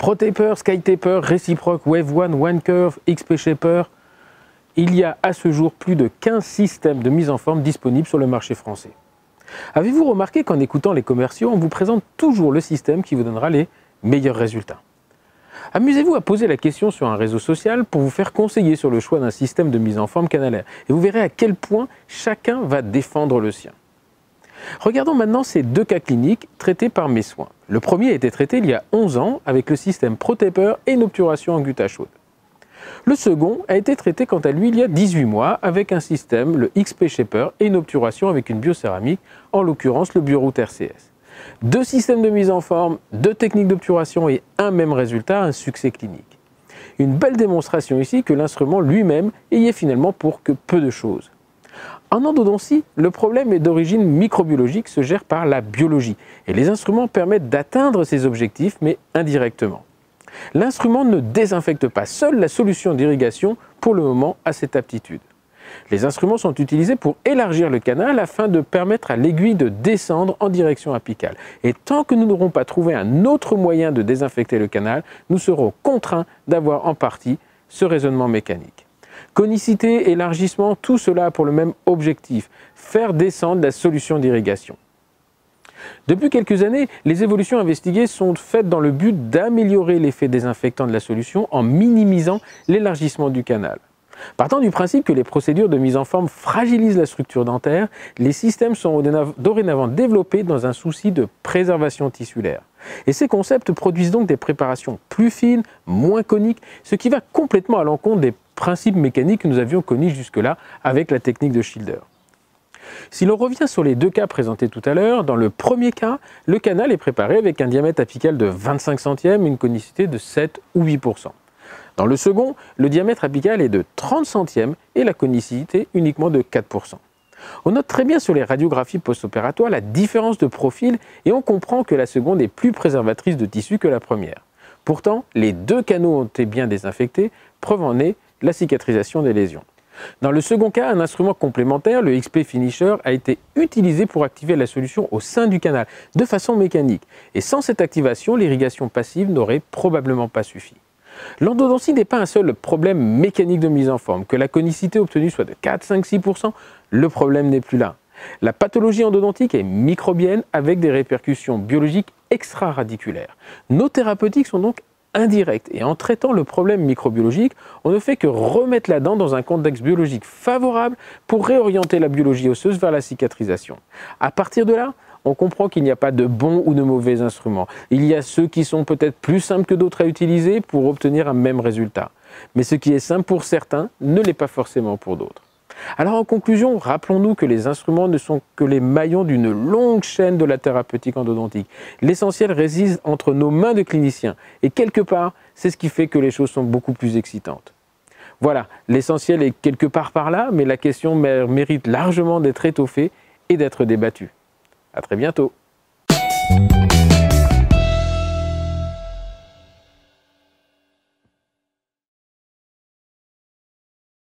ProTaper, SkyTaper, Reciproc, Wave One, OneCurve, XP Shaper. Il y a à ce jour plus de 15 systèmes de mise en forme disponibles sur le marché français. Avez-vous remarqué qu'en écoutant les commerciaux, on vous présente toujours le système qui vous donnera les meilleurs résultats? Amusez-vous à poser la question sur un réseau social pour vous faire conseiller sur le choix d'un système de mise en forme canalaire et vous verrez à quel point chacun va défendre le sien. Regardons maintenant ces deux cas cliniques traités par Mes Soins. Le premier a été traité il y a 11 ans avec le système ProTaper et une obturation en gutta chaude. Le second a été traité quant à lui il y a 18 mois avec un système, le XP Shaper, et une obturation avec une biocéramique, en l'occurrence le BioRoot RCS. Deux systèmes de mise en forme, deux techniques d'obturation et un même résultat, un succès clinique. Une belle démonstration ici que l'instrument lui-même y est finalement pour que peu de choses. En endodontie, le problème est d'origine microbiologique, se gère par la biologie et les instruments permettent d'atteindre ces objectifs mais indirectement. L'instrument ne désinfecte pas, seule la solution d'irrigation pour le moment a cette aptitude. Les instruments sont utilisés pour élargir le canal afin de permettre à l'aiguille de descendre en direction apicale. Et tant que nous n'aurons pas trouvé un autre moyen de désinfecter le canal, nous serons contraints d'avoir en partie ce raisonnement mécanique. Conicité, élargissement, tout cela a pour le même objectif, faire descendre la solution d'irrigation. Depuis quelques années, les évolutions investiguées sont faites dans le but d'améliorer l'effet désinfectant de la solution en minimisant l'élargissement du canal. Partant du principe que les procédures de mise en forme fragilisent la structure dentaire, les systèmes sont dorénavant développés dans un souci de préservation tissulaire. Et ces concepts produisent donc des préparations plus fines, moins coniques, ce qui va complètement à l'encontre des principes mécaniques que nous avions connus jusque-là avec la technique de Schilder. Si l'on revient sur les deux cas présentés tout à l'heure, dans le premier cas, le canal est préparé avec un diamètre apical de 25 centièmes et une conicité de 7 ou 8%. Dans le second, le diamètre apical est de 30 centièmes et la conicité uniquement de 4%. On note très bien sur les radiographies post-opératoires la différence de profil et on comprend que la seconde est plus préservatrice de tissu que la première. Pourtant, les deux canaux ont été bien désinfectés, preuve en est la cicatrisation des lésions. Dans le second cas, un instrument complémentaire, le XP Finisher, a été utilisé pour activer la solution au sein du canal, de façon mécanique. Et sans cette activation, l'irrigation passive n'aurait probablement pas suffi. L'endodontie n'est pas un seul problème mécanique de mise en forme. Que la conicité obtenue soit de 4, 5, 6%, le problème n'est plus là. La pathologie endodontique est microbienne avec des répercussions biologiques extra-radiculaires. Nos thérapeutiques sont donc indirectes et en traitant le problème microbiologique, on ne fait que remettre la dent dans un contexte biologique favorable pour réorienter la biologie osseuse vers la cicatrisation. À partir de là, on comprend qu'il n'y a pas de bons ou de mauvais instruments. Il y a ceux qui sont peut-être plus simples que d'autres à utiliser pour obtenir un même résultat. Mais ce qui est simple pour certains ne l'est pas forcément pour d'autres. Alors en conclusion, rappelons-nous que les instruments ne sont que les maillons d'une longue chaîne de la thérapeutique endodontique. L'essentiel réside entre nos mains de cliniciens. Et quelque part, c'est ce qui fait que les choses sont beaucoup plus excitantes. Voilà, l'essentiel est quelque part par là, mais la question mérite largement d'être étoffée et d'être débattue. À très bientôt.